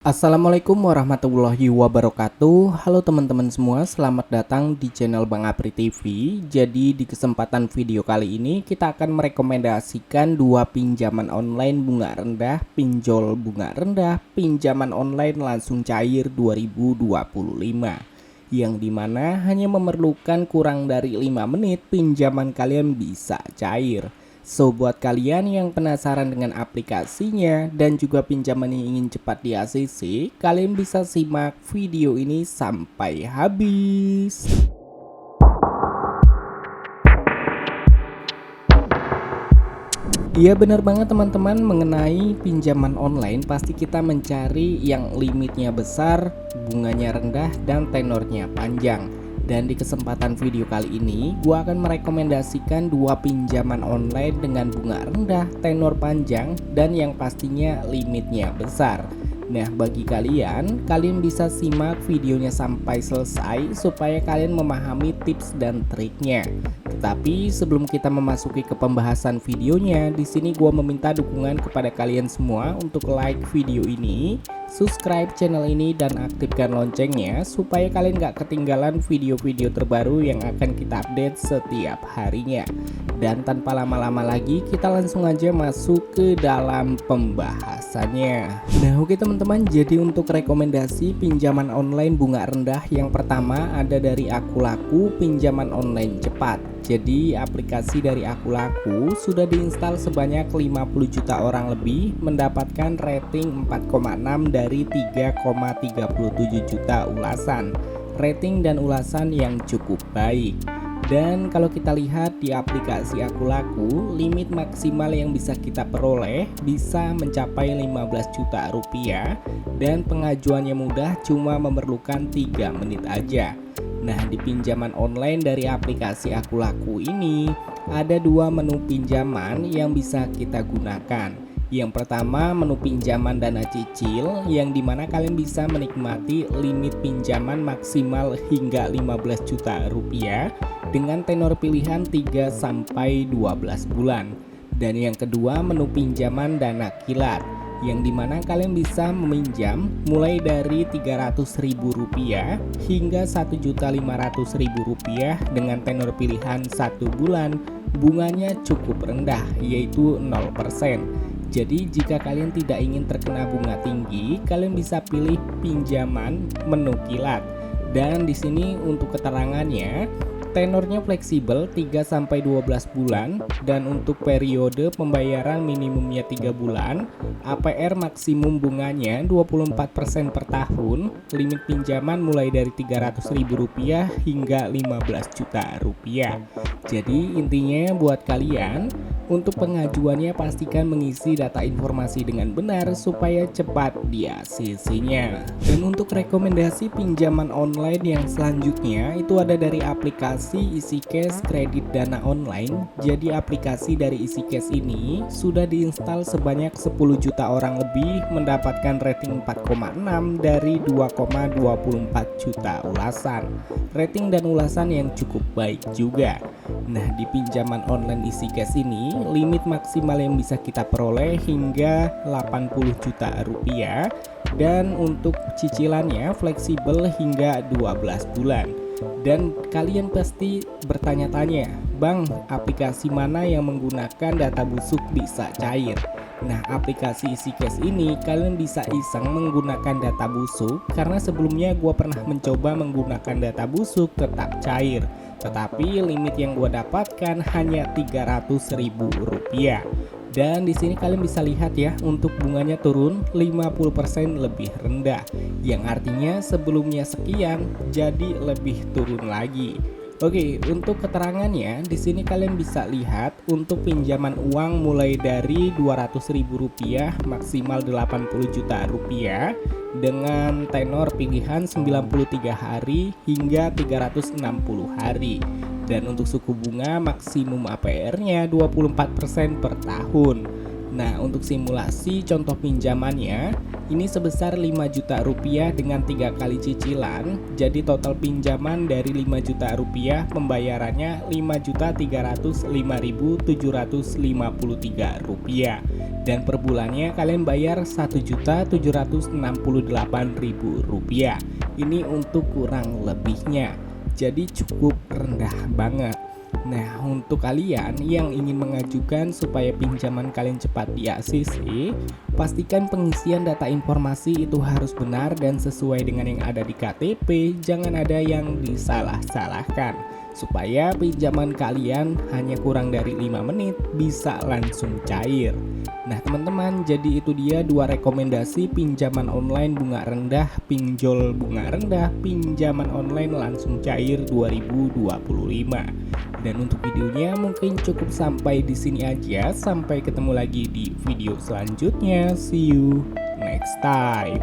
Assalamualaikum warahmatullahi wabarakatuh. Halo teman-teman semua, selamat datang di channel Bang Apri TV. Jadi di kesempatan video kali ini kita akan merekomendasikan dua pinjaman online bunga rendah, pinjol bunga rendah, pinjaman online langsung cair 2025. Yang dimana hanya memerlukan kurang dari 5 menit pinjaman kalian bisa cair. So buat kalian yang penasaran dengan aplikasinya dan juga pinjaman yang ingin cepat di ACC, kalian bisa simak video ini sampai habis. Iya benar banget teman-teman, mengenai pinjaman online pasti kita mencari yang limitnya besar, bunganya rendah, dan tenornya panjang. Dan di kesempatan video kali ini gua akan merekomendasikan dua pinjaman online dengan bunga rendah, tenor panjang, dan yang pastinya limitnya besar. Nah bagi kalian bisa simak videonya sampai selesai supaya kalian memahami tips dan triknya. Tetapi sebelum kita memasuki ke pembahasan videonya, di sini gua meminta dukungan kepada kalian semua untuk like video ini, subscribe channel ini, dan aktifkan loncengnya supaya kalian gak ketinggalan video-video terbaru yang akan kita update setiap harinya. Dan tanpa lama-lama lagi, kita langsung aja masuk ke dalam pembahasannya. Nah oke teman-teman, jadi untuk rekomendasi pinjaman online bunga rendah, yang pertama ada dari Akulaku, pinjaman online cepat. Jadi aplikasi dari Akulaku sudah diinstal sebanyak 50 juta orang lebih, mendapatkan rating 4,6 dari 3,37 juta ulasan. Rating dan ulasan yang cukup baik. Dan kalau kita lihat di aplikasi Akulaku, limit maksimal yang bisa kita peroleh bisa mencapai 15 juta rupiah dan pengajuannya mudah, cuma memerlukan 3 menit aja. Nah di pinjaman online dari aplikasi Akulaku ini ada dua menu pinjaman yang bisa kita gunakan. Yang pertama menu pinjaman dana cicil, yang dimana kalian bisa menikmati limit pinjaman maksimal hingga 15 juta rupiah dengan tenor pilihan 3-12 bulan. Dan yang kedua menu pinjaman dana kilat, yang dimana kalian bisa meminjam mulai dari Rp300.000 hingga Rp1.500.000 dengan tenor pilihan 1 bulan. Bunganya cukup rendah, yaitu 0%. Jadi jika kalian tidak ingin terkena bunga tinggi, kalian bisa pilih pinjaman menu kilat. Dan di sini untuk keterangannya, tenornya fleksibel 3-12 bulan, dan untuk periode pembayaran minimumnya 3 bulan, APR maksimum bunganya 24% per tahun, limit pinjaman mulai dari Rp300.000 hingga Rp15 juta. Jadi intinya buat kalian, untuk pengajuannya pastikan mengisi data informasi dengan benar supaya cepat di ACC-nya. Dan untuk rekomendasi pinjaman online yang selanjutnya itu ada dari aplikasi EasyCash Kredit Dana Online. Jadi aplikasi dari EasyCash ini sudah diinstal sebanyak 10 juta orang lebih, mendapatkan rating 4,6 dari 2,24 juta ulasan. Rating dan ulasan yang cukup baik juga. Nah di pinjaman online EasyCash ini limit maksimal yang bisa kita peroleh hingga 80 juta rupiah, dan untuk cicilannya fleksibel hingga 12 bulan. Dan kalian pasti bertanya-tanya, Bang, aplikasi mana yang menggunakan data busuk bisa cair? Nah aplikasi EasyCash ini kalian bisa iseng menggunakan data busuk, karena sebelumnya gue pernah mencoba menggunakan data busuk tetap cair, tetapi limit yang gue dapatkan hanya Rp300.000. Dan di sini kalian bisa lihat ya, untuk bunganya turun 50% lebih rendah, yang artinya sebelumnya sekian jadi lebih turun lagi. Oke, untuk keterangannya di sini kalian bisa lihat untuk pinjaman uang mulai dari Rp200.000 maksimal 80 juta rupiah dengan tenor pilihan 93 hari hingga 360 hari. Dan untuk suku bunga maksimum APR-nya 24% per tahun. Nah untuk simulasi contoh pinjamannya ini sebesar 5 juta rupiah dengan 3 kali cicilan. Jadi total pinjaman dari 5 juta rupiah pembayarannya Rp5.305.753. Dan per bulannya kalian bayar Rp1.768.000. Ini untuk kurang lebihnya. Jadi cukup rendah banget. Nah, untuk kalian yang ingin mengajukan supaya pinjaman kalian cepat di ACC, pastikan pengisian data informasi itu harus benar dan sesuai dengan yang ada di KTP. Jangan ada yang disalah-salahkan, supaya pinjaman kalian hanya kurang dari 5 menit bisa langsung cair. Nah teman-teman, jadi itu dia 2 rekomendasi pinjaman online bunga rendah, pinjol bunga rendah, pinjaman online langsung cair 2025. Dan untuk videonya mungkin cukup sampai di sini aja. Sampai ketemu lagi di video selanjutnya. See you next time.